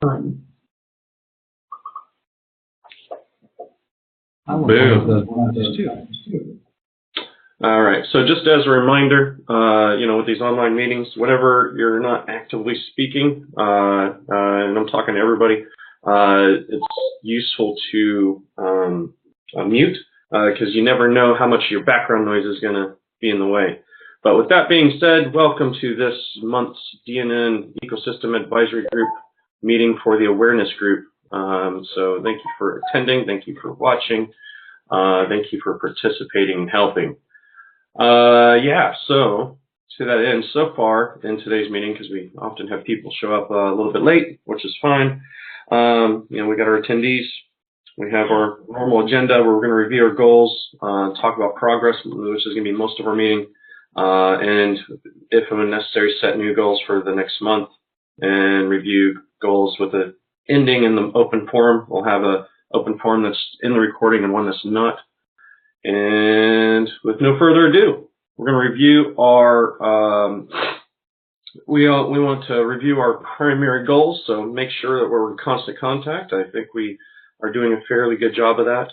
Boom. All right, so just as a reminder, with these online meetings, whenever you're not actively speaking, and I'm talking to everybody, it's useful to mute, because you never know how much your background noise is going to be in the way. But with that being said, welcome to this month's DNN Ecosystem Advisory Group meeting for the Awareness Group. So thank you for attending, thank you for watching, thank you for participating and helping. So to that end, so far in today's meeting, because we often have people show up a little bit late, which is fine. We got our attendees. We have our normal agenda where we're going to review our goals, talk about progress, which is going to be most of our meeting, and if necessary, set new goals for the next month and review goals with the ending in the open forum. We'll have an open forum that's in the recording and one that's not. And with no further ado, we're going to review our, we want to review our primary goals, so make sure that we're in constant contact. I think we are doing a fairly good job of that.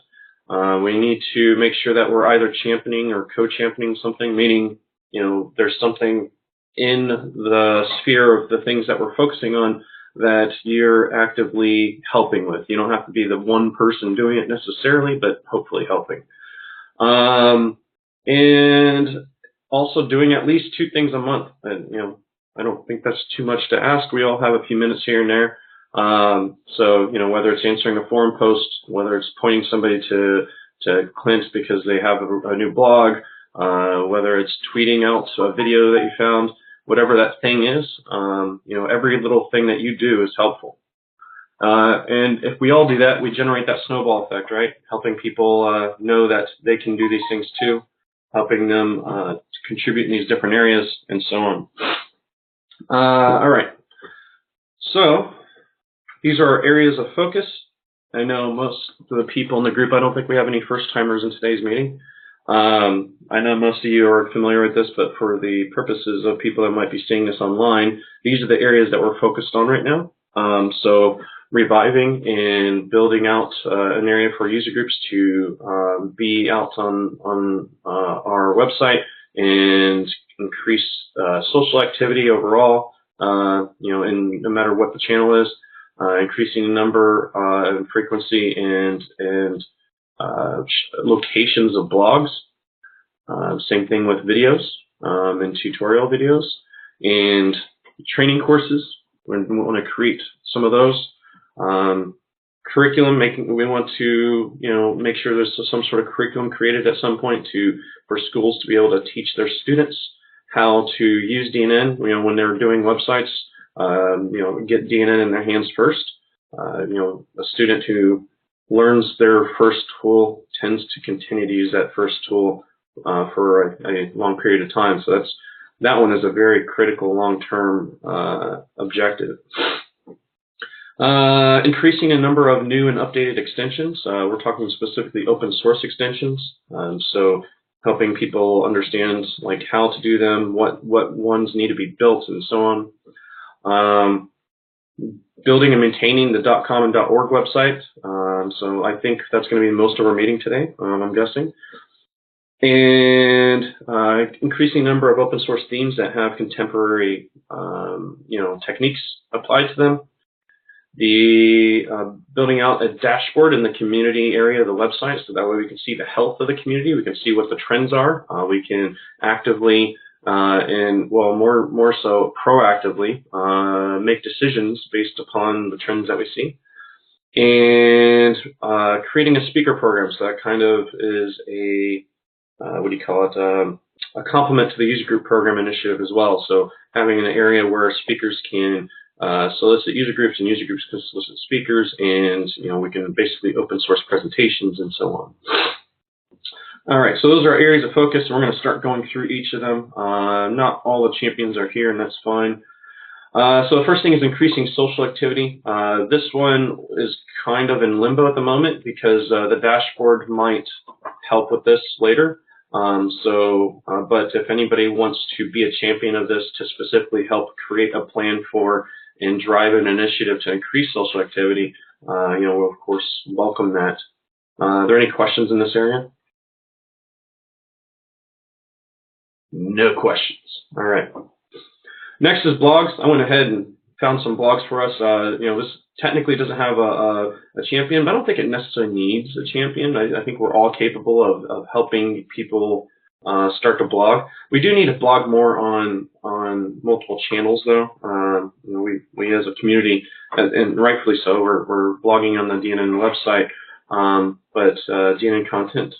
We need to make sure that we're either championing or co-championing something, meaning, there's something in the sphere of the things that we're focusing on that you're actively helping with. You don't have to be the one person doing it necessarily, but hopefully helping. And also doing at least 2 things a month. And, I don't think that's too much to ask. We all have a few minutes here and there. So, whether it's answering a forum post, whether it's pointing somebody to Clint because they have a new blog, whether it's tweeting out a video that you found, whatever that thing is, every little thing that you do is helpful. And if we all do that, we generate that snowball effect, right? Helping people know that they can do these things too, helping them to contribute in these different areas, and so on. All right. So these are our areas of focus. I know most of the people in the group, I don't think we have any first-timers in today's meeting. I know most of you are familiar with this, but for the purposes of people that might be seeing this online, these are the areas that we're focused on right now. So reviving and building out an area for user groups to be out on our website and increase social activity overall, and no matter what the channel is, increasing the number and frequency and locations of blogs. Same thing with videos and tutorial videos and training courses. We want to create some of those. Curriculum, we want to make sure there's some sort of curriculum created at some point for schools to be able to teach their students how to use DNN. When they're doing websites, get DNN in their hands first. A student who learns their first tool tends to continue to use that first tool for a long period of time. So that one is a very critical long-term objective. Increasing a number of new and updated extensions. We're talking specifically open source extensions. So helping people understand how to do them, what ones need to be built, and so on. Building and maintaining the .com and .org website. So I think that's going to be most of our meeting today, I'm guessing. And increasing number of open source themes that have contemporary, techniques applied to them. Building out a dashboard in the community area of the website, so that way we can see the health of the community. We can see what the trends are. We can actively more so proactively make decisions based upon the trends that we see. And creating a speaker program. So that kind of is a a complement to the user group program initiative as well. So having an area where speakers can solicit user groups and user groups can solicit speakers, and we can basically open source presentations and so on. All right, so those are our areas of focus. We're going to start going through each of them. Not all the champions are here, and that's fine. So the first thing is increasing social activity. This one is kind of in limbo at the moment because the dashboard might help with this later. But if anybody wants to be a champion of this to specifically help create a plan for and drive an initiative to increase social activity, we'll of course welcome that. Are there any questions in this area? No questions. All right. Next is blogs. I went ahead and found some blogs for us. This technically doesn't have a champion, but I don't think it necessarily needs a champion. I think we're all capable of helping people start to blog. We do need to blog more on multiple channels, though. We as a community, and rightfully so, we're blogging on the DNN website, but DNN content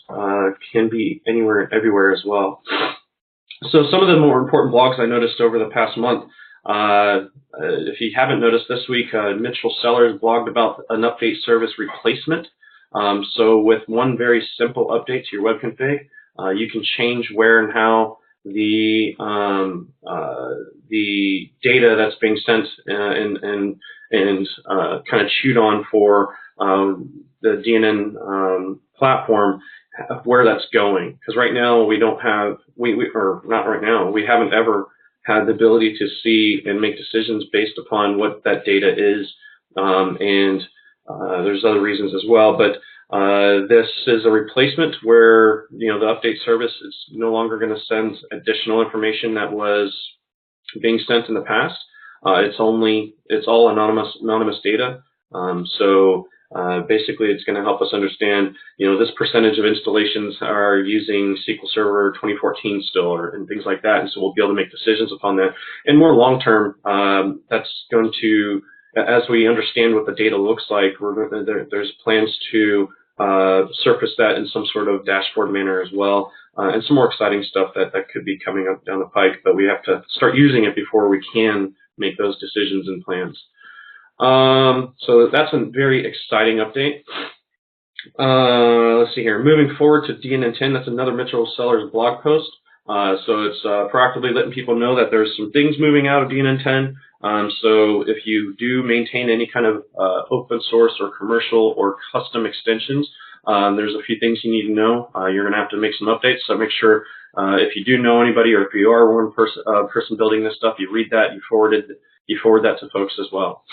can be anywhere and everywhere as well. So some of the more important blogs I noticed over the past month, if you haven't noticed this week, Mitchell Sellers blogged about an update service replacement. So with one very simple update to your web config, you can change where and how the data that's being sent and kind of chewed on for the DNN platform, where that's going. Because right now we don't have, or not right now, we haven't ever had the ability to see and make decisions based upon what that data is, and there's other reasons as well. But this is a replacement where the update service is no longer going to send additional information that was being sent in the past. It's all anonymous data. Basically, it's going to help us understand, this percentage of installations are using SQL Server 2014 still, and things like that. And so we'll be able to make decisions upon that. And more long term, that's going to, as we understand what the data looks like, there's plans to surface that in some sort of dashboard manner as well, and some more exciting stuff that could be coming up down the pike. But we have to start using it before we can make those decisions and plans. So that's a very exciting update. Let's see here. Moving forward to DNN 10, that's another Mitchell Sellers blog post. So it's proactively letting people know that there's some things moving out of DNN 10. So if you do maintain any kind of open source or commercial or custom extensions, there's a few things you need to know. You're going to have to make some updates. So make sure if you do know anybody, or if you are one person building this stuff, you read that, you forward that to folks as well.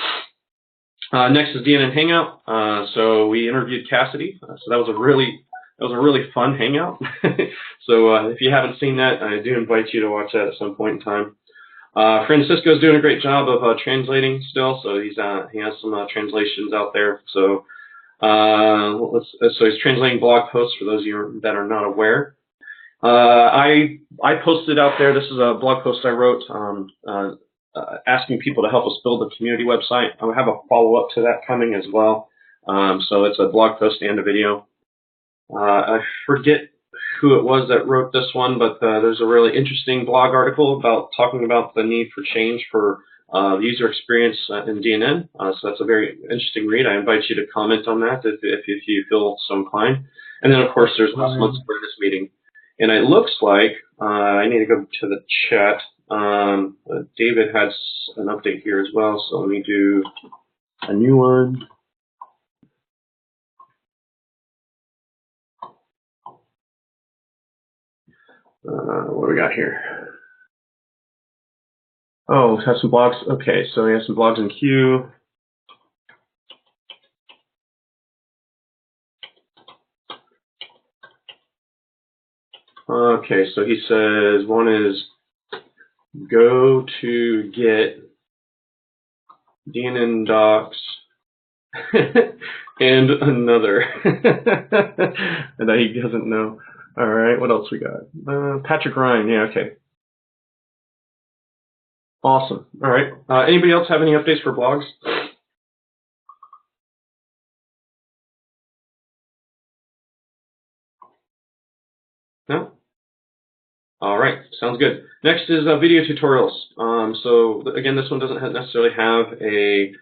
Next is DNN Hangout. So we interviewed Cassidy. So that was a really fun hangout. So if you haven't seen that, I do invite you to watch that at some point in time. Francisco's doing a great job of translating still. So he has some translations out there. So so he's translating blog posts for those of you that are not aware. I posted out there. This is a blog post I wrote. Asking people to help us build a community website. I will have a follow-up to that coming as well. So it's a blog post and a video. I forget who it was that wrote this one, but there's a really interesting blog article talking about the need for change for the user experience in DNN. So that's a very interesting read. I invite you to comment on that if you feel so inclined. And then, of course, there's last month's awareness meeting. And it looks like I need to go to the chat. David has an update here as well, so let me do a new one. What do we got here? Oh, have some blogs. Okay, so we have some blogs in queue. Okay, so he says one is go to get DNN docs and another that he doesn't know. All right, what else we got? Patrick Ryan, yeah, okay. Awesome. All right. Anybody else have any updates for blogs? No? All right, sounds good. Next is video tutorials. So again, this one doesn't necessarily have a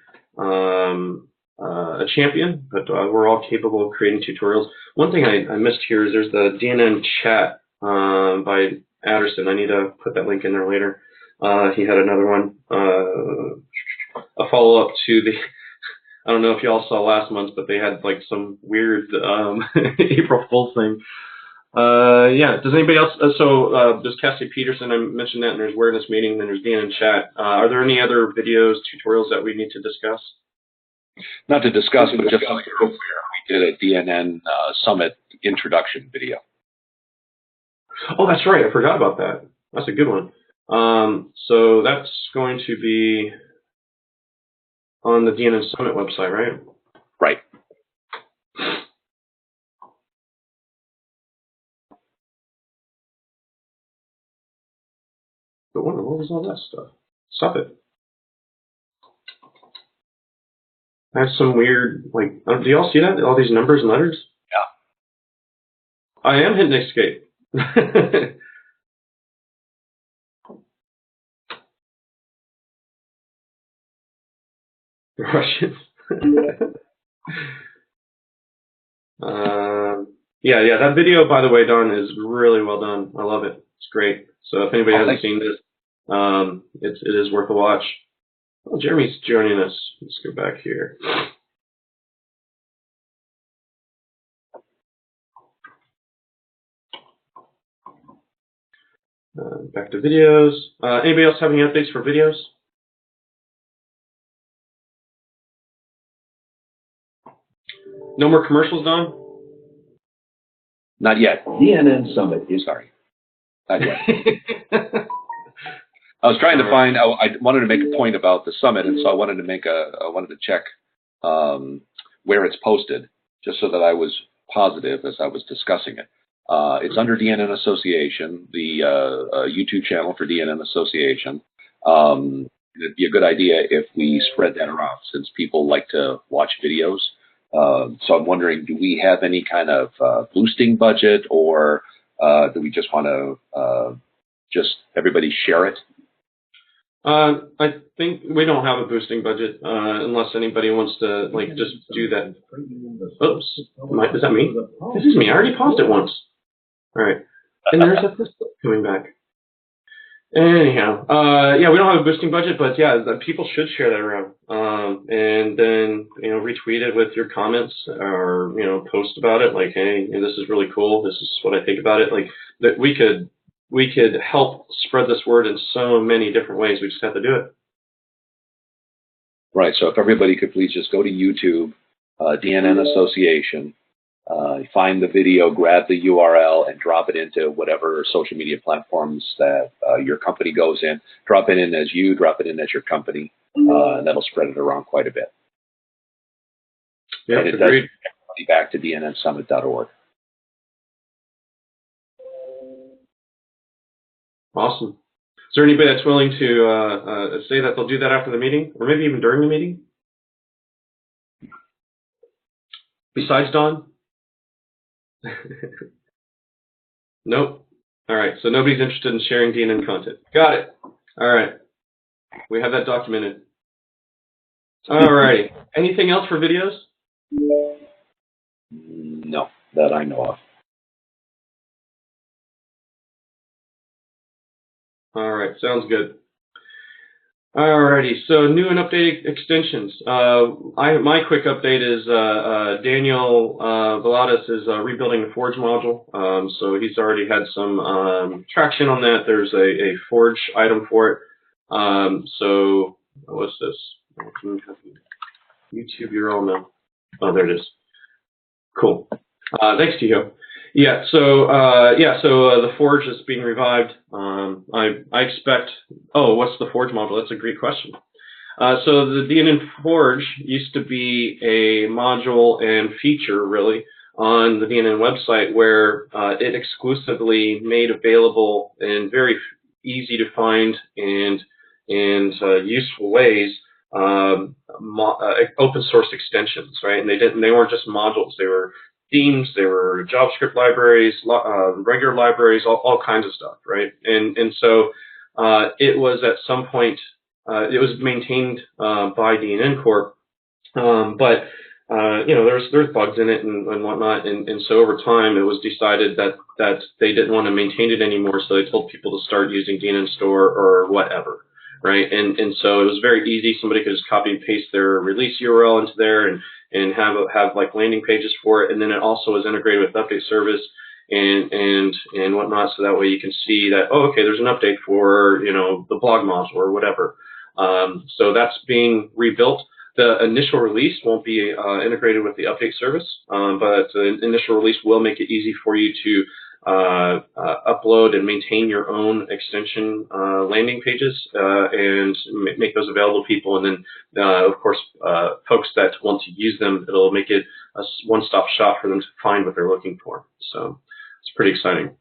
champion, but we're all capable of creating tutorials. One thing I missed here is there's the DNN chat by Adderson. I need to put that link in there later. He had another one, a follow-up to the, I don't know if you all saw last month, but they had like some weird April Fool's thing. Yeah. Does anybody else? There's Cassie Peterson. I mentioned that, and there's awareness meeting. Then there's DNN chat. Are there any other videos, tutorials that we need to discuss? Not to discuss, but just like earlier, we did a DNN Summit introduction video. Oh, that's right. I forgot about that. That's a good one. So that's going to be on the DNN Summit website, right? Right. But what was all that stuff? Stop it. I have some weird, like, do y'all see that? All these numbers and letters? Yeah. I am hitting escape. Russians. Yeah, that video, by the way, Don, is really well done. I love it. It's great. So if anybody hasn't seen this, it is worth a watch. Oh, Jeremy's joining us. Let's go back here. Back to videos. Anybody else have any updates for videos? No more commercials, Don? Not yet. DNN Summit is sorry. Not yet. I was trying to find. I wanted to make a point about the summit, and so I wanted to check where it's posted, just so that I was positive as I was discussing it. It's under DNN Association, the YouTube channel for DNN Association. It'd be a good idea if we spread that around, since people like to watch videos. So I'm wondering, do we have any kind of boosting budget, or do we just want to just everybody share it? I think we don't have a boosting budget unless anybody wants to just do that. Oops, is that me? This is me. I already paused it once. All right, and there's a coming back. Anyhow, yeah, we don't have a boosting budget, but yeah, people should share that around, and then retweet it with your comments, or post about it, like, hey, this is really cool. This is what I think about it. Like that, we could help spread this word in so many different ways. We just have to do it. Right. So if everybody could please just go to YouTube, DNN Association. Find the video, grab the URL, and drop it into whatever social media platforms that your company goes in. Drop it in as you, drop it in as your company, and that'll spread it around quite a bit. Yeah, and it agreed. does back to dnnsummit.org. Awesome. Is there anybody that's willing to say that they'll do that after the meeting, or maybe even during the meeting? Besides Don? Nope. All right, so nobody's interested in sharing DNN content. Got it. All right. We have that documented. All righty. Anything else for videos? No, that I know of. All right, sounds good. Alrighty, so new and updated extensions. My quick update is Daniel Valadas is rebuilding the Forge module. So he's already had some traction on that. There's a Forge item for it. So what's this? YouTube URL now. Oh, there it is. Cool. Thanks, Tiho. Yeah, so the Forge is being revived. I expect. Oh, what's the Forge module? That's a great question. So the DNN Forge used to be a module and feature, really, on the DNN website, where it exclusively made available in very easy to find and useful ways open source extensions, right? And they weren't just modules; they were themes, there were JavaScript libraries, regular libraries, all kinds of stuff, right? And so it was at some point, it was maintained by DNN Corp, but there's bugs in it and whatnot, and so over time it was decided that they didn't want to maintain it anymore, so they told people to start using DNN Store or whatever. Right, and so it was very easy. Somebody could just copy and paste their release URL into there and have like landing pages for it. And then it also was integrated with update service. and whatnot, so that way you can see that, oh, okay, there's an update for, the blog module or whatever. So that's being rebuilt. The initial release won't be integrated with the update service, but the initial release will make it easy for you to upload and maintain your own extension landing pages and make those available to people. And then, of course, folks that want to use them, it'll make it a one-stop shop for them to find what they're looking for. So it's pretty exciting.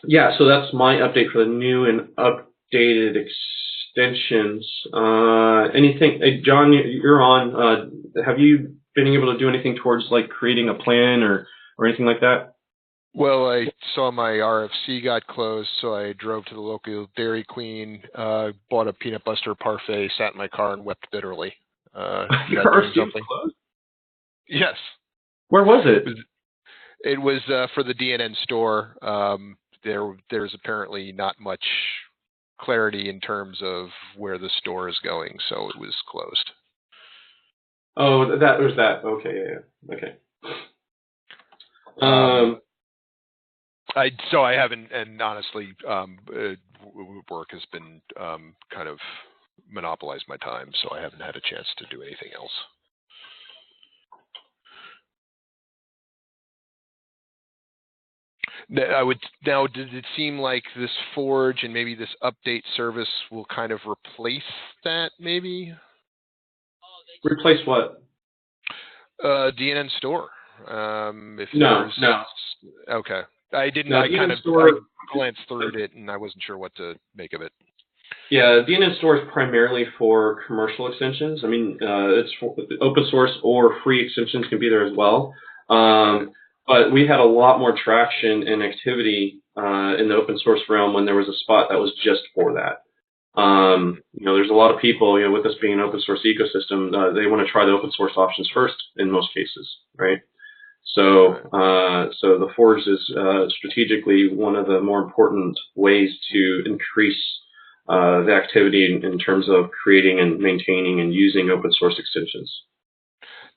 Yeah, so that's my update for the new and updated extensions. Anything, hey, John, you're on. Have you been able to do anything towards like creating a plan or anything like that? Well, I saw my RFC got closed, so I drove to the local Dairy Queen, bought a peanut butter parfait, sat in my car, and wept bitterly. Your RFC was closed? Yes. Where was it? It was for the DNN store. There's apparently not much clarity in terms of where the store is going, so it was closed. Oh, that was that. Okay, yeah. Okay. I haven't, and honestly, work has been kind of monopolized my time, so I haven't had a chance to do anything else. Now, did it seem like this Forge and maybe this update service will kind of replace that, maybe? Replace what? DNN store. No. Okay. I didn't. No, I kind of glanced through it, and I wasn't sure what to make of it. Yeah, DNN store is primarily for commercial extensions. I mean, it's for open source or free extensions can be there as well. But we had a lot more traction and activity in the open source realm when there was a spot that was just for that. There's a lot of people, with this being an open source ecosystem, they want to try the open source options first in most cases, right? So, so the Forge is strategically one of the more important ways to increase the activity in terms of creating and maintaining and using open source extensions.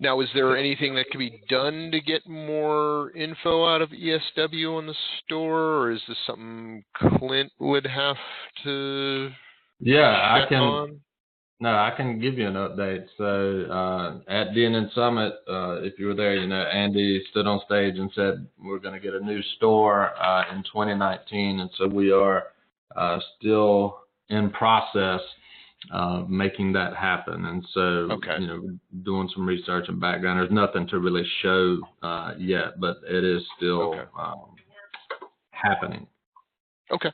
Now, is there anything that can be done to get more info out of ESW on the store, or is this something Clint would have to? Yeah, check on? I can give you an update. So at DNN Summit, if you were there, Andy stood on stage and said we're going to get a new store in 2019, and so we are still in process of making that happen. And so, okay. Doing some research and background. There's nothing to really show yet, but it is still happening. Okay.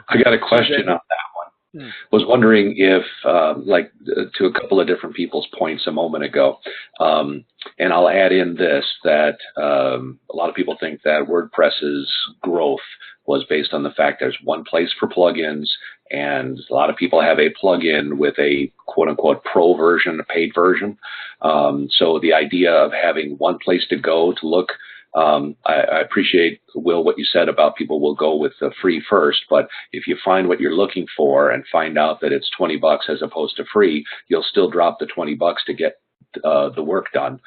I got a question on that one. Was wondering if, to a couple of different people's points a moment ago, and I'll add in this, that a lot of people think that WordPress's growth was based on the fact there's one place for plugins, and a lot of people have a plugin with a quote-unquote pro version, a paid version. So the idea of having one place to go to look, I appreciate, Will, what you said about people will go with the free first, but if you find what you're looking for and find out that it's $20 as opposed to free, you'll still drop the $20 to get the work done.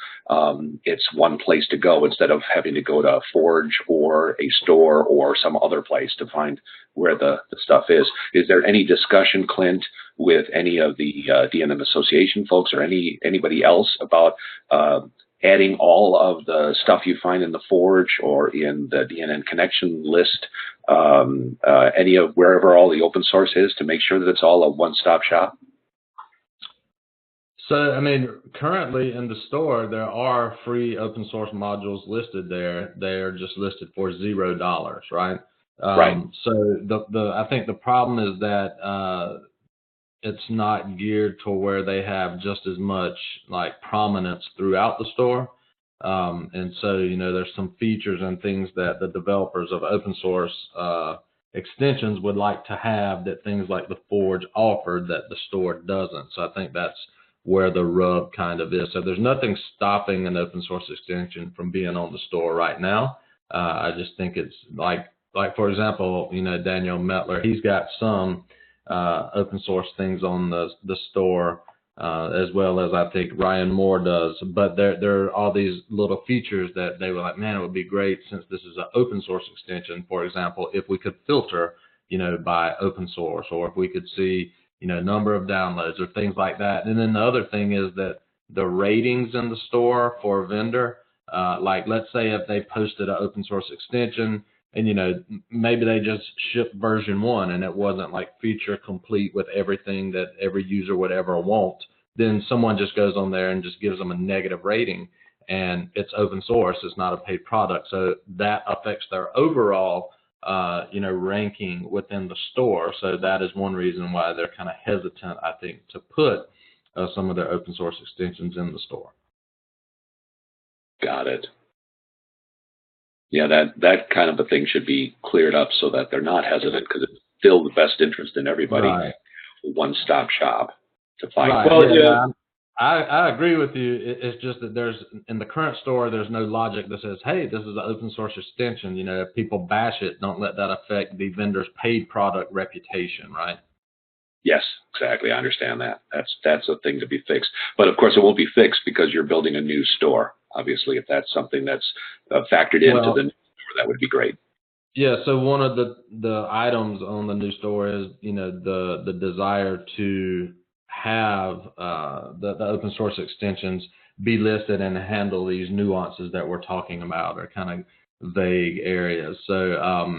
It's one place to go instead of having to go to a Forge or a store or some other place to find where the stuff is. Is there any discussion, Clint, with any of the DNN Association folks or anybody else about adding all of the stuff you find in the Forge or in the DNN connection list, any of wherever all the open source is, to make sure that it's all a one-stop shop? So, currently in the store, there are free open source modules listed there. They are just listed for $0, right? Right. So I think the problem is that it's not geared to where they have just as much prominence throughout the store. And so, there's some features and things that the developers of open source extensions would like to have that things like the Forge offered that the store doesn't. So I think that's where the rub kind of is. So there's nothing stopping an open source extension from being on the store right now. I just think it's like for example, Daniel Mettler, he's got some open source things on the store as well as I think Ryan Moore does. But there are all these little features that they were like, man, it would be great since this is an open source extension, for example, if we could filter, by open source, or if we could see, number of downloads or things like that. And then the other thing is that the ratings in the store for a vendor, like let's say if they posted an open source extension and, maybe they just shipped version 1 and it wasn't like feature complete with everything that every user would ever want, then someone just goes on there and just gives them a negative rating, and it's open source, it's not a paid product. So that affects their overall, ranking within the store. So that is one reason why they're kind of hesitant, I think, to put some of their open source extensions in the store. Got it. Yeah, that kind of a thing should be cleared up so that they're not hesitant, because it's still the best interest in everybody. Right. One-stop shop to find. Right. Well, yeah. I agree with you. It's just that in the current store, there's no logic that says, hey, this is an open source extension. If people bash it, don't let that affect the vendor's paid product reputation, right? Yes, exactly. I understand that. That's a thing to be fixed. But of course, it won't be fixed because you're building a new store. Obviously, if that's something that's factored into the new store, that would be great. Yeah. So one of the items on the new store is, the desire to have the open source extensions be listed and handle these nuances that we're talking about, or kind of vague areas. So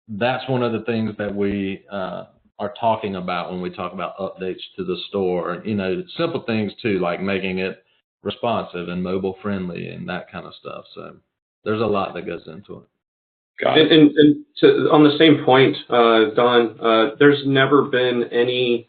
that's one of the things that we are talking about when we talk about updates to the store. Simple things too, like making it responsive and mobile friendly and that kind of stuff. So there's a lot that goes into it. Got it. And on the same point, Don, there's never been any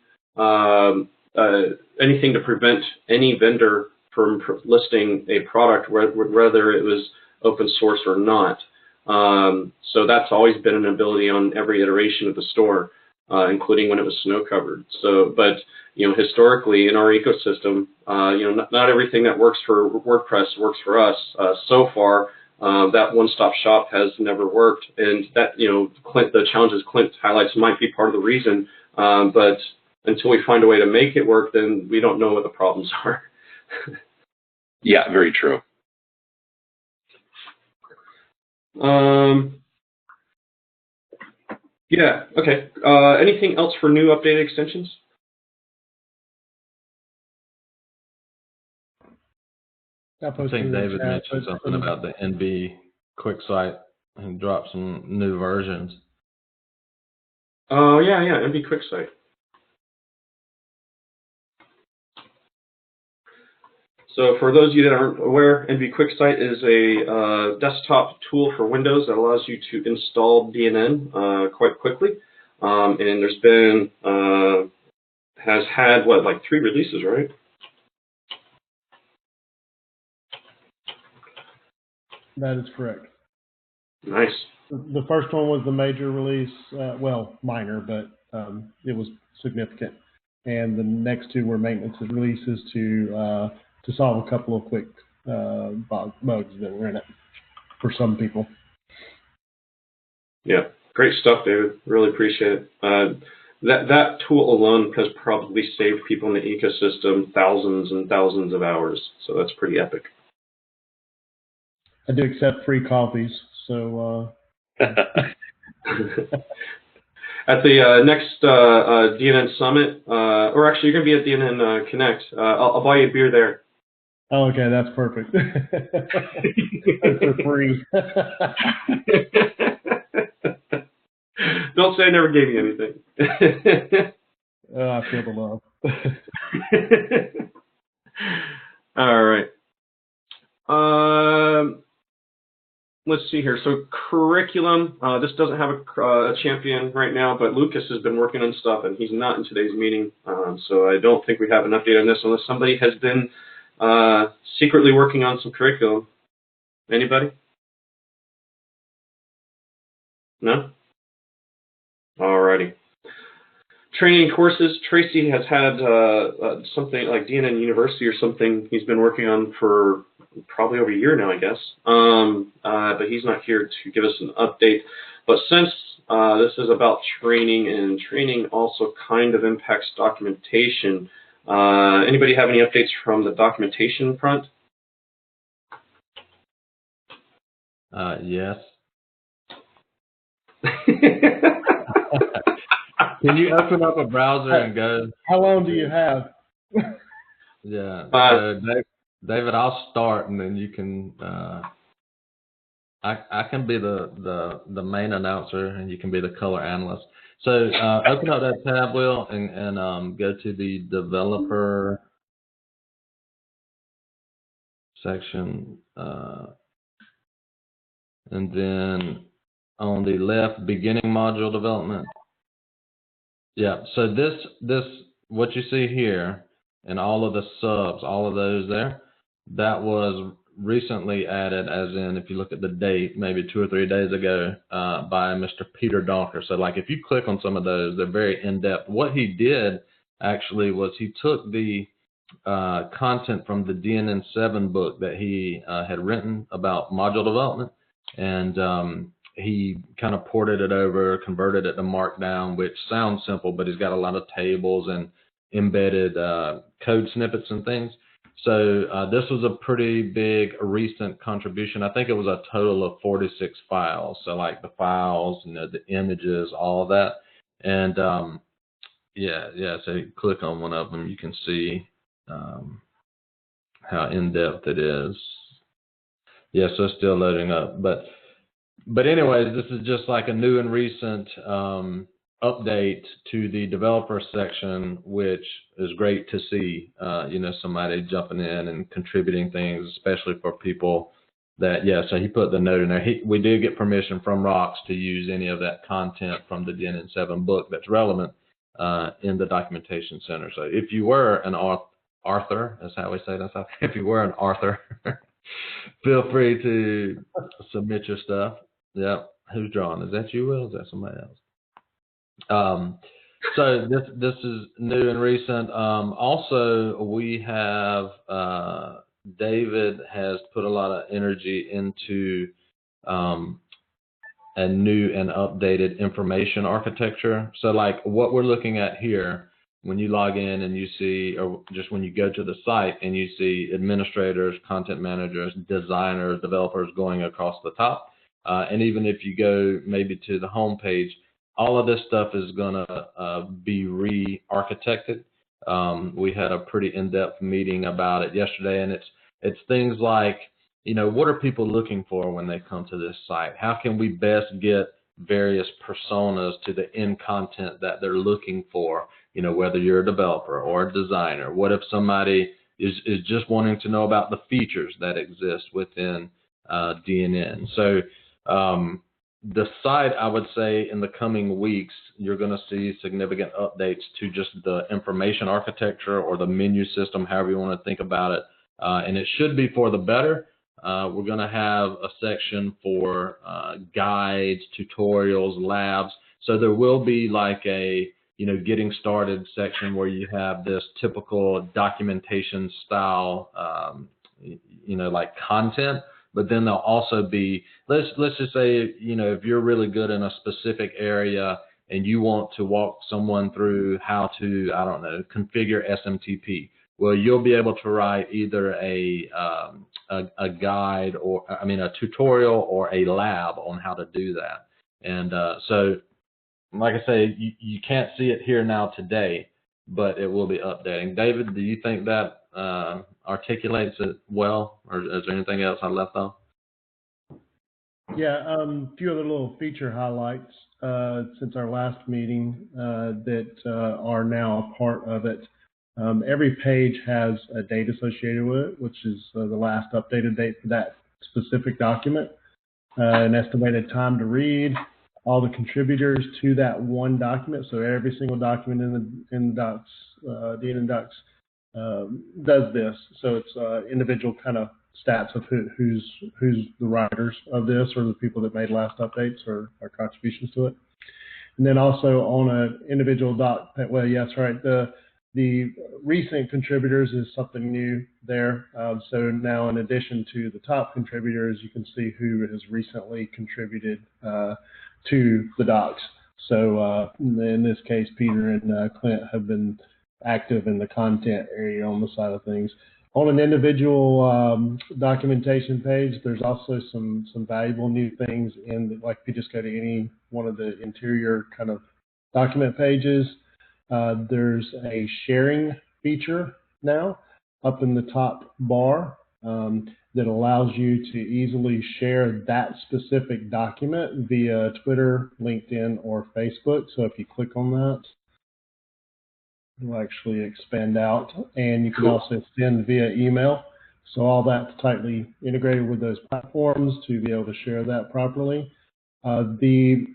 anything to prevent any vendor from listing a product, whether it was open source or not. So that's always been an ability on every iteration of the store, including when it was snow covered. So, but historically in our ecosystem, not everything that works for WordPress works for us. So far, that one-stop shop has never worked, and that the challenges Clint highlights might be part of the reason. But until we find a way to make it work, then we don't know what the problems are. Yeah, very true. Yeah. Okay. Anything else for new updated extensions? I think David mentioned something about the NB quick site and dropped some new versions. Oh, yeah, NB quick site. So for those of you that aren't aware, NB QuickSight is a desktop tool for Windows that allows you to install DNN quite quickly. And there's been, has had, like 3 releases, right? That is correct. Nice. The first one was the major release, minor, but it was significant. And the next 2 were maintenance releases to solve a couple of quick bugs that were in it for some people. Yeah, great stuff, David. Really appreciate it. That tool alone has probably saved people in the ecosystem thousands and thousands of hours. So that's pretty epic. I do accept free copies, so. At the next DNN Summit, or actually you're going to be at DNN Connect, I'll buy you a beer there. Oh, okay, that's perfect. That's for free. Don't say I never gave you anything. I feel the love. All right. Let's see here. So curriculum, this doesn't have a champion right now, but Lucas has been working on stuff, and he's not in today's meeting. So I don't think we have an update on this unless somebody has been secretly working on some curriculum. Anybody? No? Alrighty. Training courses. Tracy has had something like DNN University or something he's been working on for probably over a year now, I guess. But he's not here to give us an update. But since This is about training, and training also kind of impacts documentation. Anybody have any updates from the documentation front? Yes. Can you open up a browser and go? How long do you have? Yeah. So David, I'll start, and then you can. I can be the main announcer, and you can be the color analyst. So open up that tab, Will, and go to the developer section, and then on the left, beginning module development. Yeah. So this what you see here, and all of the subs, all of those there, that was recently added, as in if you look at the date, maybe 2 or 3 days ago, by Mr. Peter Donker. So like if you click on some of those, they're very in-depth. What he did actually was he took the content from the DNN 7 book that he had written about module development, and he kind of ported it over, converted it to Markdown, which sounds simple, but he's got a lot of tables and embedded code snippets and things. So this was a pretty big recent contribution. I think it was a total of 46 files. So like the files, the images, all of that. And yeah. So you click on one of them, you can see how in-depth it is. Yeah, so it's still loading up. But anyways, this is just like a new and recent update to the developer section, which is great to see, somebody jumping in and contributing things, especially for people that, so he put the note in there. We did get permission from ROX to use any of that content from the DNN 7 book that's relevant in the documentation center. So if you were an author, that's how we say that, if you were an author, feel free to submit your stuff. Yep. Who's drawing? Is that you, Will? Is that somebody else? So this is new and recent. Also, we have David has put a lot of energy into a new and updated information architecture. So like what we're looking at here, when you log in and you see, or just when you go to the site and you see administrators, content managers, designers, developers going across the top, and even if you go maybe to the home page, all of this stuff is going to be re-architected. We had a pretty in-depth meeting about it yesterday, and it's things like, what are people looking for when they come to this site? How can we best get various personas to the end content that they're looking for? Whether you're a developer or a designer. What if somebody is just wanting to know about the features that exist within DNN? So the site, I would say, in the coming weeks, you're going to see significant updates to just the information architecture or the menu system, however you want to think about it. And it should be for the better. We're going to have a section for guides, tutorials, labs. So there will be like a getting started section where you have this typical documentation style, like content. But then there'll also be, let's just say, if you're really good in a specific area and you want to walk someone through how to, configure SMTP. Well, you'll be able to write either a guide or, a tutorial or a lab on how to do that. And so, like I say, you can't see it here now today, but it will be updating. David, do you think that articulates it well, or is there anything else I left off? Yeah, a few other little feature highlights since our last meeting that are now a part of it. Every page has a date associated with it, which is the last updated date for that specific document, an estimated time to read, all the contributors to that one document. So every single document in the docs, DNN docs, does this. So it's individual kind of stats of who's the writers of this, or the people that made last updates or contributions to it. And then also on an individual doc, well, yes, right. The recent contributors is something new there. So now, in addition to the top contributors, you can see who has recently contributed to the docs. So in this case, Peter and Clint have been active in the content area on the side of things. On an individual documentation page, there's also some valuable new things in, like if you just go to any one of the interior kind of document pages, there's a sharing feature now up in the top bar that allows you to easily share that specific document via Twitter, LinkedIn, or Facebook. So if you click on that, it'll actually expand out, and you can also send via email. So all that's tightly integrated with those platforms to be able to share that properly. The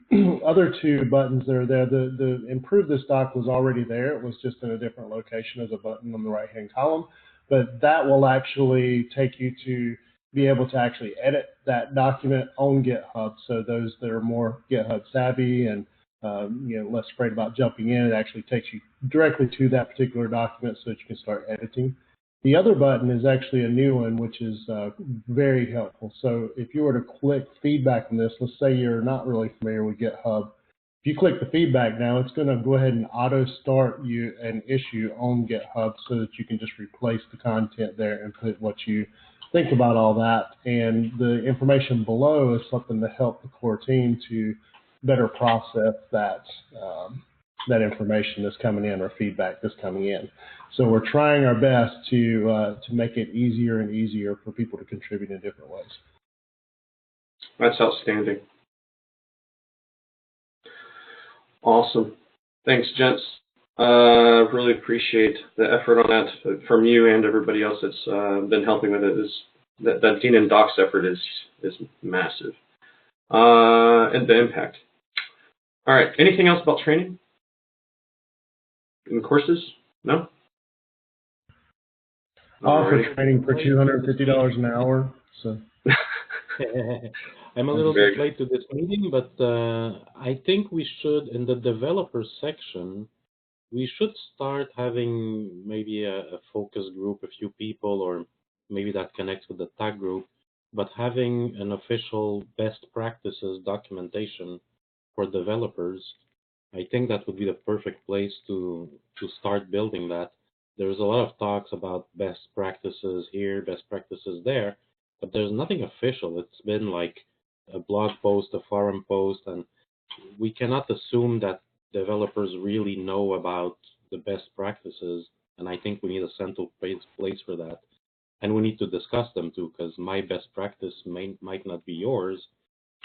other two buttons that are there, the Improve This Doc was already there. It was just in a different location as a button on the right-hand column. But that will actually take you to be able to actually edit that document on GitHub. So those that are more GitHub savvy and less afraid about jumping in, it actually takes you directly to that particular document so that you can start editing. The other button is actually a new one, which is very helpful. So if you were to click feedback on this, let's say you're not really familiar with GitHub. If you click the feedback now, it's going to go ahead and auto start you an issue on GitHub so that you can just replace the content there and put what you think about all that. And the information below is something to help the core team to better process that that information that's coming in or feedback that's coming in. So we're trying our best to make it easier and easier for people to contribute in different ways. That's outstanding. Awesome. Thanks, gents. Really appreciate the effort on that from you and everybody else that's been helping with it. That DNN Docs effort is massive. And the impact. All right. Anything else about training? In courses? No? Offer training for $250 an hour. So. I'm a little bit late to this meeting, but I think we should, in the developer section, we should start having maybe a focus group, a few people, or maybe that connects with the tag group, but having an official best practices documentation for developers. I think that would be the perfect place to start building that. There's a lot of talks about best practices here, best practices there, but there's nothing official. It's been like a blog post, a forum post, and we cannot assume that developers really know about the best practices, and I think we need a central place for that. And we need to discuss them too, because my best practice might not be yours,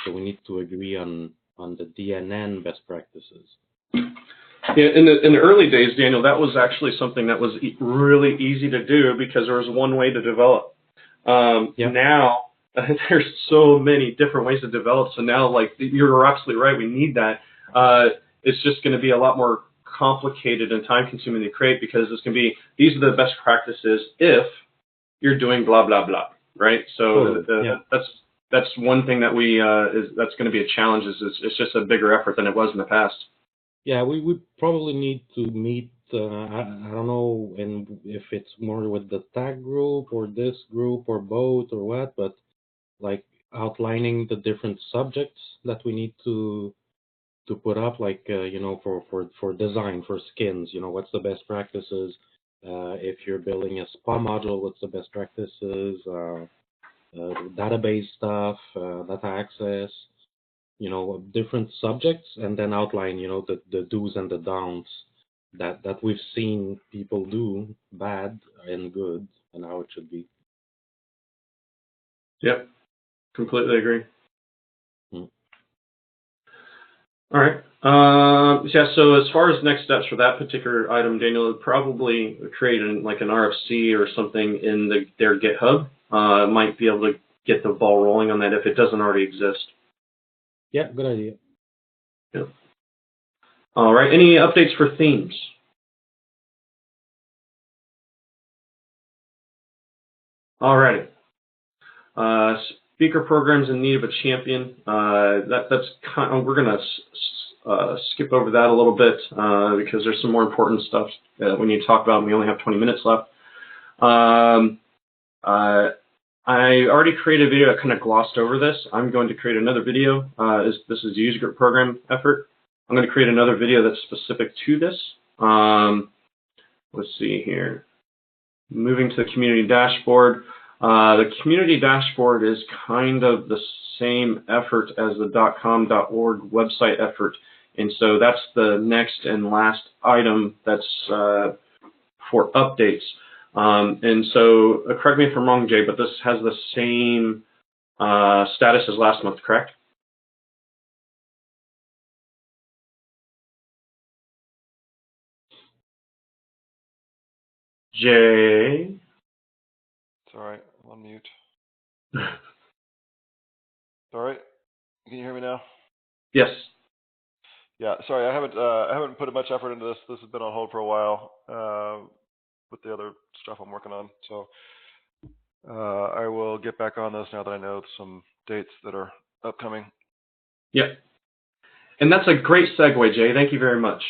so we need to agree on the DNN best practices. Yeah, in the early days, Daniel, that was actually something that was really easy to do because there was one way to develop. Now, there's so many different ways to develop. So now, like, you're absolutely right. We need that. It's just going to be a lot more complicated and time-consuming to create because it's going to be, these are the best practices if you're doing blah, blah, blah, right? So that's one thing that that's going to be a challenge. It's just a bigger effort than it was in the past. Yeah, we would probably need to meet, I don't know if it's more with the tag group or this group or both or what, but like outlining the different subjects that we need to put up, like, for design, for skins, what's the best practices? If you're building a spa module, what's the best practices? Database stuff, data access, different subjects, and then outline, the do's and the don'ts that we've seen people do, bad and good, and how it should be. Yep, completely agree. All right. So as far as next steps for that particular item, Daniel would probably create an RFC or something in their GitHub. Might be able to get the ball rolling on that if it doesn't already exist. Yeah, good idea. Yeah. All right. Any updates for themes? All right. Speaker programs in need of a champion. That's we're going to skip over that a little bit because there's some more important stuff that we need to talk about, and we only have 20 minutes left. I already created a video that kind of glossed over this. I'm going to create another video. This is a user group program effort. I'm going to create another video that's specific to this. Let's see here. Moving to the community dashboard. The community dashboard is kind of the same effort as the .com.org website effort. And so that's the next and last item that's for updates. And so, correct me if I'm wrong, Jay, but this has the same status as last month, correct? Jay? It's all right. I'm on mute. It's all right. Can you hear me now? Yes. Yeah. Sorry, I haven't put much effort into this. This has been on hold for a while with the other stuff I'm working on. So I will get back on this now that I know some dates that are upcoming. Yep. And that's a great segue, Jay. Thank you very much.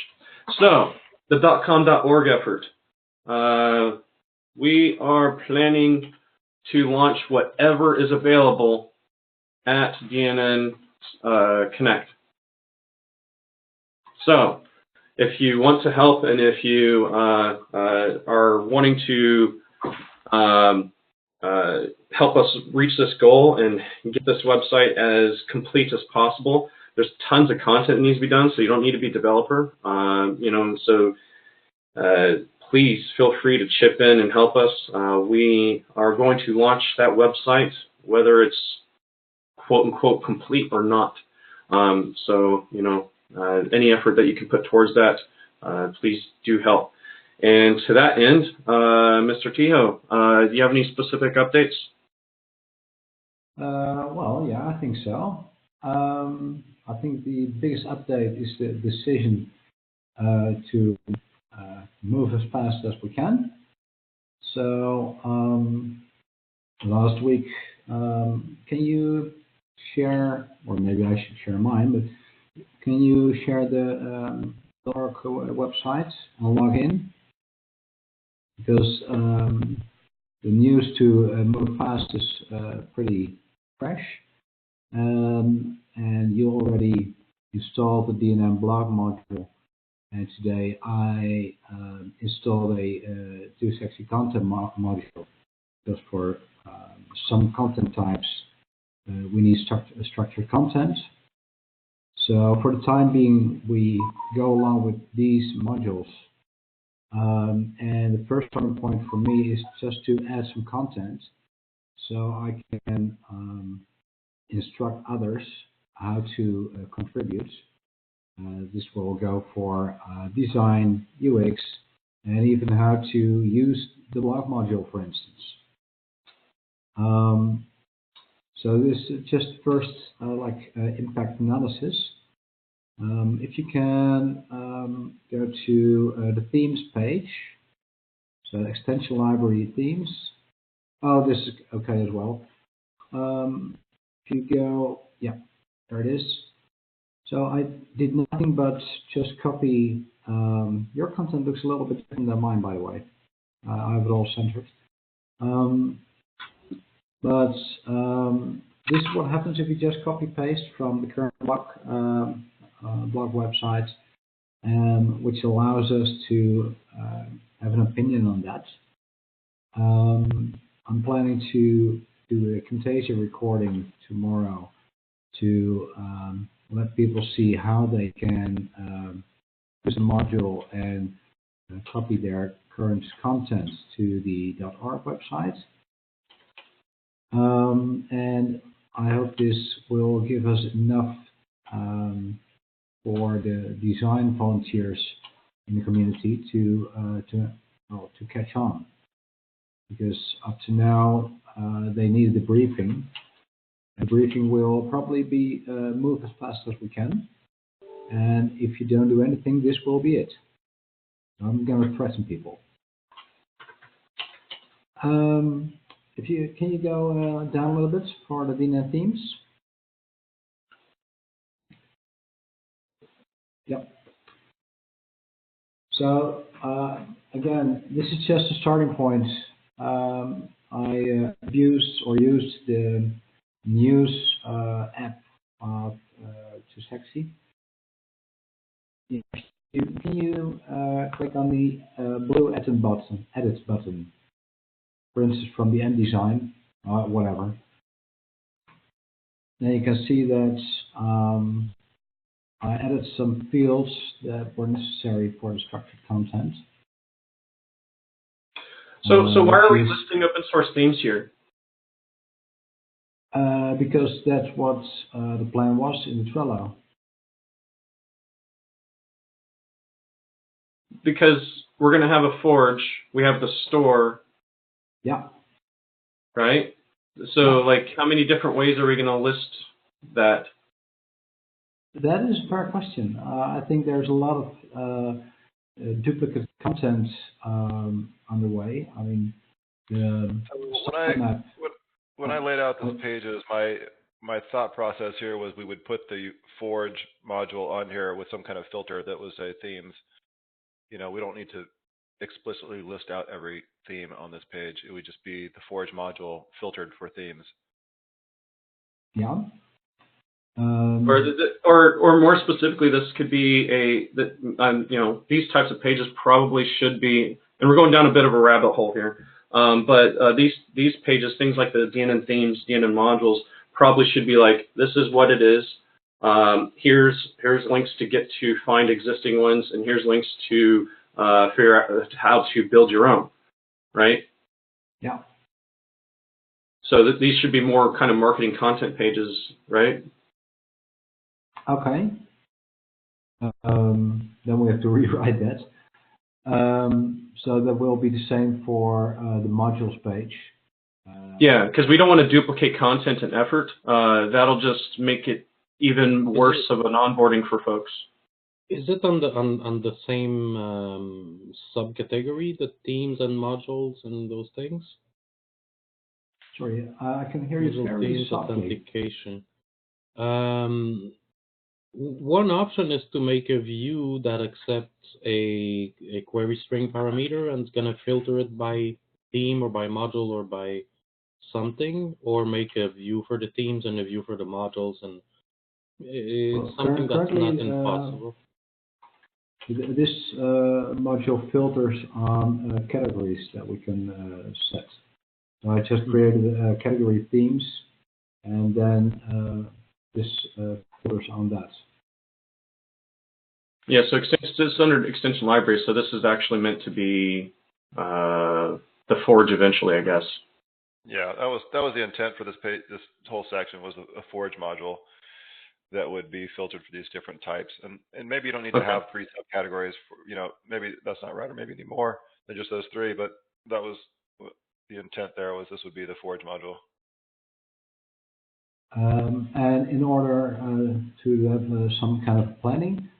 So, the .com.org effort. We are planning to launch whatever is available at DNN Connect. So, if you want to help and if you are wanting to help us reach this goal and get this website as complete as possible, there's tons of content that needs to be done, so you don't need to be a developer. Please feel free to chip in and help us. We are going to launch that website, whether it's quote-unquote complete or not. Any effort that you can put towards that, please do help. And to that end, Mr. Tiho, do you have any specific updates? Well, yeah, I think so. I think the biggest update is the decision to move as fast as we can. So last week, can you share, or maybe I should share mine, but can you share the Oracle website and log in? Because the news to move fast is pretty fresh. And you already installed the DNN blog module. And today I installed a Do Sexy Content module, because for some content types we need structured content. So for the time being, we go along with these modules. And the first starting point for me is just to add some content, so I can instruct others how to contribute. This will go for design, UX, and even how to use the blog module, for instance. So this is just first impact analysis. If you can go to the themes page, so extension library themes. Oh, this is okay as well. If you go, yeah, there it is. So I did nothing but just copy. Your content looks a little bit different than mine, by the way. I have it all centered. This is what happens if you just copy paste from the current blog website, which allows us to have an opinion on that. I'm planning to do a Camtasia recording tomorrow to let people see how they can use the module and copy their current content to the .org website. And I hope this will give us enough for the design volunteers in the community to catch on, because up to now they needed a briefing. The briefing will probably be move as fast as we can, and if you don't do anything, this will be it. I'm going to threaten people. Can you go down a little bit for the DNN themes? Yep. So again, this is just a starting point. I used the news app of Sexy. Can you click on the blue edit button, for instance, from the end design, whatever. Then you can see that I added some fields that were necessary for the structured content. So why are we listing open source themes here? Because that's what the plan was in the Trello. Because we're going to have a forge, we have the store. Yeah. Right? So, like, how many different ways are we going to list that? That is a fair question. I think there's a lot of duplicate content underway. I mean, when I laid out those pages, my thought process here was we would put the Forge module on here with some kind of filter that was a themes. You know, we don't need to explicitly list out every theme on this page. It would just be the Forge module filtered for themes. Yeah. Or more specifically, this could be these types of pages probably should be, and we're going down a bit of a rabbit hole here, but these pages, things like the DNN Themes, DNN modules, probably should be like, this is what it is. Here's links to get to find existing ones, and here's links to figure out how to build your own, right? Yeah. So these should be more kind of marketing content pages, right? Okay. Then we have to rewrite that. So that will be the same for the modules page. Yeah, because we don't want to duplicate content and effort. That'll just make it even worse of an onboarding for folks. Is it on the same subcategory, the themes and modules and those things? Sorry, I can hear you very softly. Authentication. One option is to make a view that accepts a query string parameter and it's going to filter it by theme or by module or by something, or make a view for the themes and a view for the modules, and it's something that's not impossible. This module filters on categories that we can set. So I just created category themes, and then this filters on that. Yeah, so it's under extension library, so this is actually meant to be the Forge eventually, I guess. Yeah, that was the intent for this page. This whole section was a Forge module that would be filtered for these different types, and maybe you don't need to have 3 subcategories. Maybe that's not right, or maybe you need more than just those 3. But that was the intent. There was this would be the Forge module. And in order to have some kind of planning,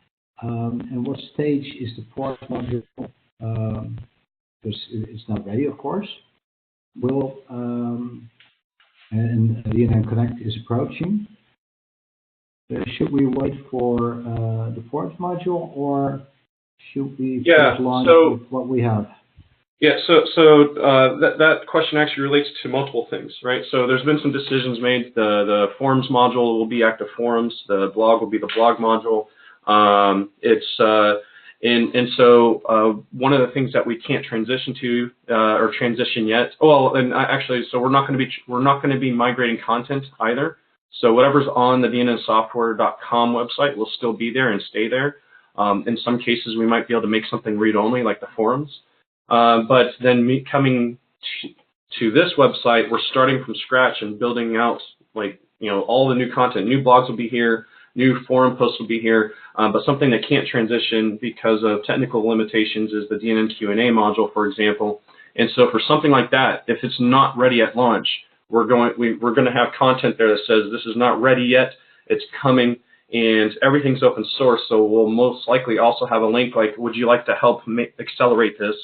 and what stage is the Forge module? Because it's not ready, of course. And DNN Connect is approaching. Should we wait for the Forge module, or should we first launch with what we have? Yeah, so that question actually relates to multiple things, right? So there's been some decisions made. The forums module will be active forums. The blog will be the blog module. So one of the things that we can't transition to or transition yet. Well, and actually, so we're not going to be migrating content either. So whatever's on the DNNsoftware.com website will still be there and stay there. In some cases, we might be able to make something read-only, like the forums. But then coming to this website, we're starting from scratch and building out, all the new content. New blogs will be here. New forum posts will be here. But something that can't transition because of technical limitations is the DNN Q&A module, for example. And so for something like that, if it's not ready at launch, we're going to have content there that says this is not ready yet. It's coming, and everything's open source. So we'll most likely also have a link like, would you like to help accelerate this?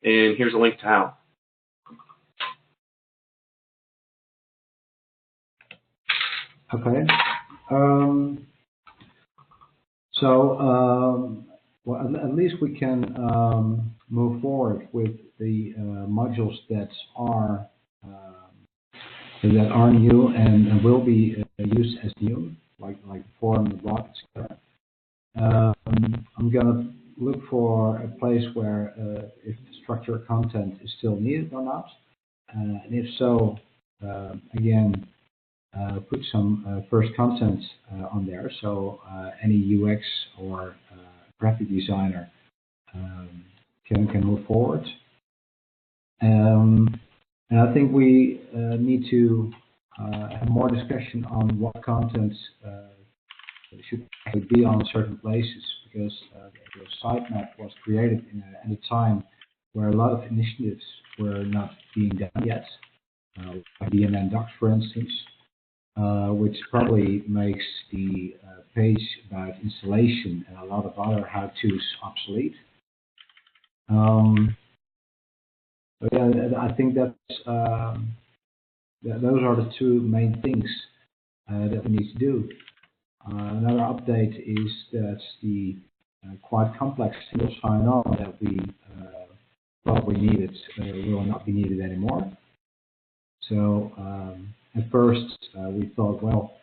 And here's a link to how. Okay. Well, at least we can move forward with the modules that are that are new and will be used as new, like the forum, the blog, etc. I'm going to look for a place where if structured content is still needed or not, and if so, again, put some first content on there, so any UX or graphic designer can move forward. And I think we need to have more discussion on what content should actually be on certain places, because the sitemap was created at a time where a lot of initiatives were not being done yet, like DNN Docs, for instance, which probably makes the page about installation and a lot of other how-tos obsolete. But yeah, I think that's those are the two main things that we need to do. Another update is that the quite complex single sign-on that we probably needed will not be needed anymore. So at first we thought, well,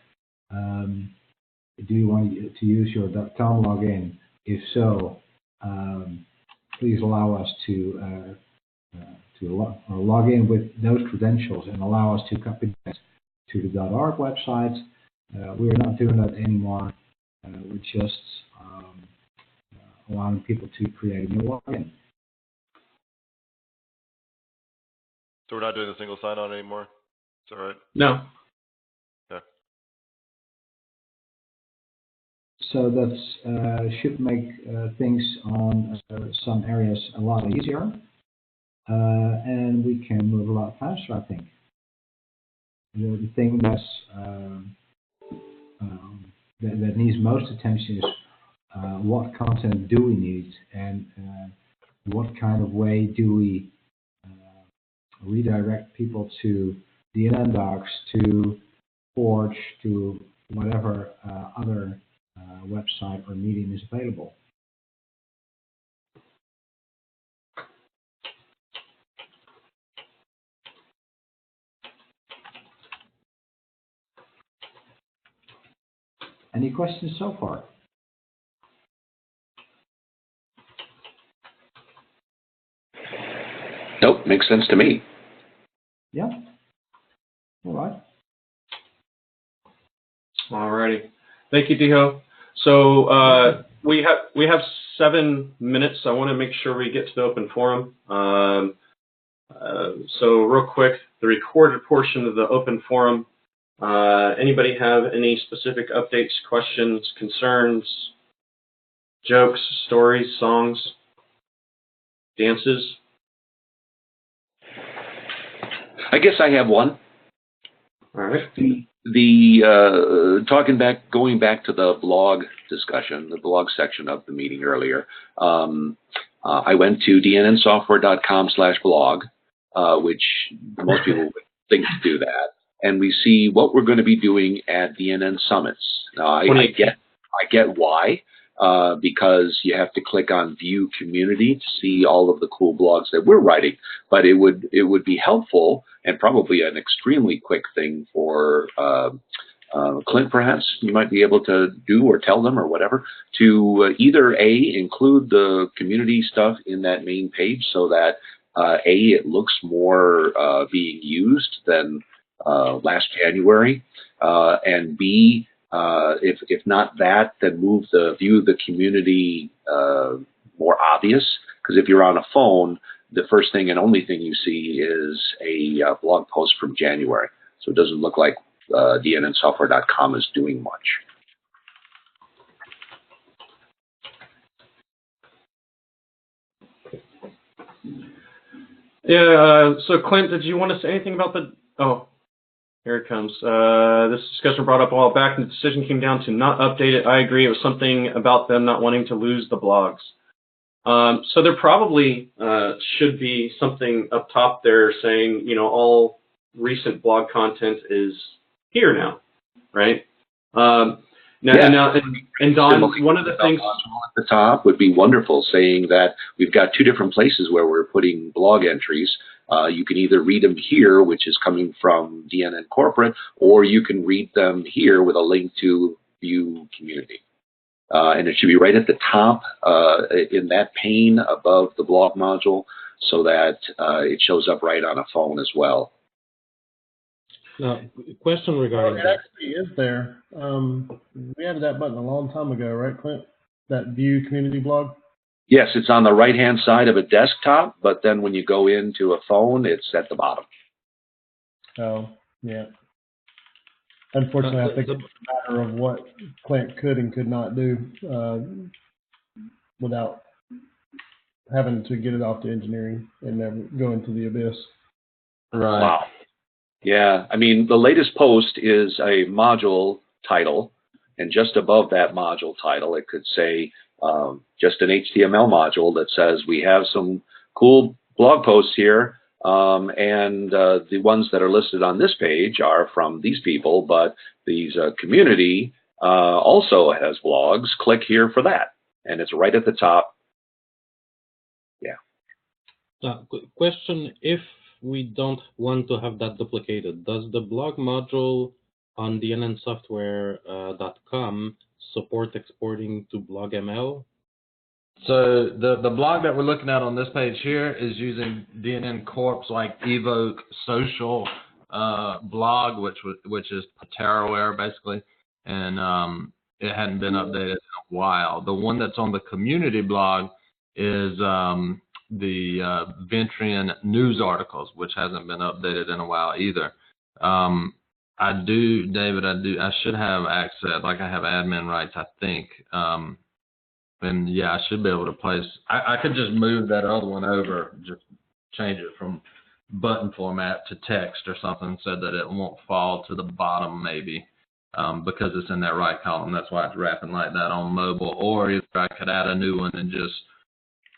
do you want to use your .com login? If so, please allow us to log in with those credentials and allow us to copy that to the .org website. We're not doing that anymore. We're just allowing people to create a new login. So we're not doing the single sign-on anymore? Is that right? No. Okay. So that should make things on some areas a lot easier. And we can move a lot faster, I think. The thing that's that needs most attention is what content do we need, and what kind of way do we redirect people to DNN Docs, to Forge, to whatever other website or medium is available. Any questions so far? Nope, makes sense to me. Yeah. All right. Alrighty. Thank you, Diho. So we have 7 minutes. I want to make sure we get to the open forum. So real quick, the recorded portion of the open forum. Anybody have any specific updates, questions, concerns, jokes, stories, songs, dances? I guess I have one. All right. Going back to the blog discussion, the blog section of the meeting earlier. I went to dnnsoftware.com/blog, which most people would think to do that, and we see what we're going to be doing at DNN summits. Now, I get why. Because you have to click on View Community to see all of the cool blogs that we're writing. But it would be helpful, and probably an extremely quick thing for Clint, perhaps you might be able to do, or tell them, or whatever, to either include the community stuff in that main page, so that it looks more being used than last January, and B, if not that, then move the view of the community more obvious. Because if you're on a phone, the first thing and only thing you see is a blog post from January. So it doesn't look like DNNsoftware.com is doing much. Yeah. So Clint, did you want to say anything about the? Oh. Here it comes. This discussion brought up a while back, and the decision came down to not update it. I agree. It was something about them not wanting to lose the blogs. So there probably should be something up top there saying, you know, all recent blog content is here now, right? And Don, one of the things at the top would be wonderful, saying that we've got 2 different places where we're putting blog entries. You can either read them here, which is coming from DNN Corporate, or you can read them here with a link to View Community. And it should be right at the top in that pane above the blog module so that it shows up right on a phone as well. Now, question regarding It that. actually is there. We added that button a long time ago, right, Clint? That View Community blog? Yes, it's on the right-hand side of a desktop, but then when you go into a phone, it's at the bottom. Oh, yeah. Unfortunately, I think it's a matter of what Clint could and could not do without having to get it off to engineering and never go into the abyss. Right. Wow. Yeah, I mean, the latest post is a module title, and just above that module title, it could say just an HTML module that says we have some cool blog posts here, and the ones that are listed on this page are from these people, but these community also has blogs. Click here for that, and it's right at the top. Yeah. Question, if we don't want to have that duplicated, does the blog module on DNNsoftware.com support exporting to BlogML? So the blog that we're looking at on this page here is using DNN Corp's like Evoke social blog, which is Terraware basically, and it hadn't been updated in a while. The one that's on the community blog is the Ventrian news articles, which hasn't been updated in a while either. I should have access, like I have admin rights, I think. And yeah, I should be able to place, I could just move that other one over, just change it from button format to text or something so that it won't fall to the bottom maybe, because it's in that right column. That's why it's wrapping like that on mobile. Or either I could add a new one and just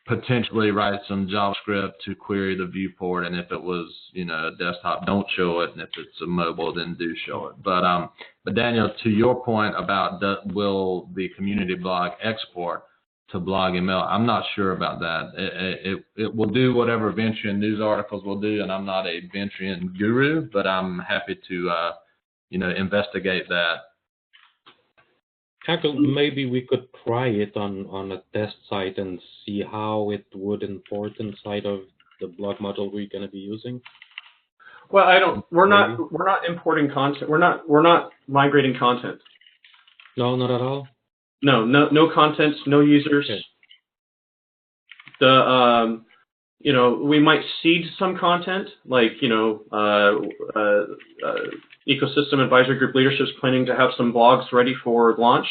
potentially write some JavaScript to query the viewport, and if it was, a desktop, don't show it, and if it's a mobile, then do show it. But Daniel, to your point about will the community blog export to BlogML, I'm not sure about that. It will do whatever Ventrian news articles will do, and I'm not a Ventrian guru, but I'm happy to investigate that. Maybe we could try it on a test site and see how it would import inside of the blog module we're going to be using. Well, we're not importing content. We're not migrating content. No, not at all. No contents, no users. Okay. We might seed some content, like Ecosystem Advisory Group Leadership is planning to have some blogs ready for launch.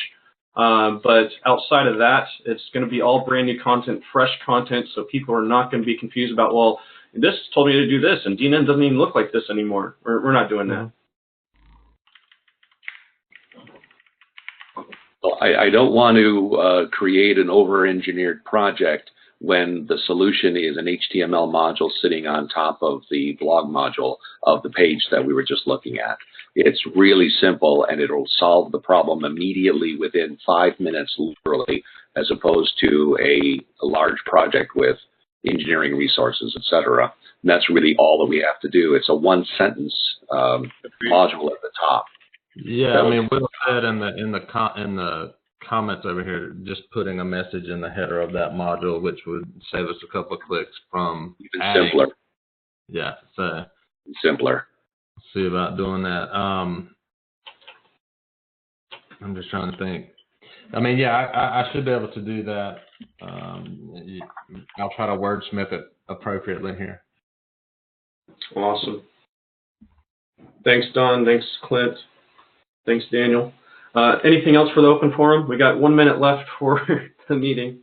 But outside of that, it's going to be all brand new content, fresh content, so people are not going to be confused about, well, this told me to do this, and DNN doesn't even look like this anymore. We're not doing that. Well, I don't want to create an over-engineered project when the solution is an HTML module sitting on top of the blog module of the page that we were just looking at. It's really simple, and it'll solve the problem immediately within 5 minutes, literally, as opposed to a large project with engineering resources, etc. And that's really all that we have to do. It's a one-sentence module at the top. Yeah, I mean, Will said in the comments over here, just putting a message in the header of that module, which would save us a couple of clicks from Even adding. simpler. Yeah, so Simpler. see about doing that. I'm just trying to think. I mean, yeah, I should be able to do that. I'll try to wordsmith it appropriately here. Awesome. Thanks, Don. Thanks, Clint. Thanks, Daniel. Anything else for the open forum? We got 1 minute left for the meeting.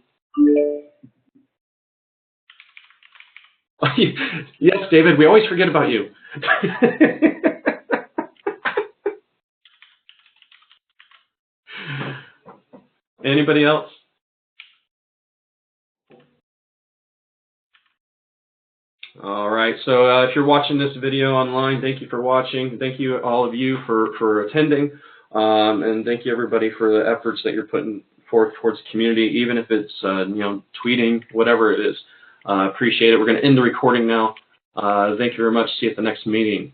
Yes, David, we always forget about you. Anybody else? All right, so if you're watching this video online, thank you for watching. Thank you, all of you, for attending. And thank you, everybody, for the efforts that you're putting forth towards the community, even if it's tweeting, whatever it is. Appreciate it. We're going to end the recording now. Thank you very much. See you at the next meeting.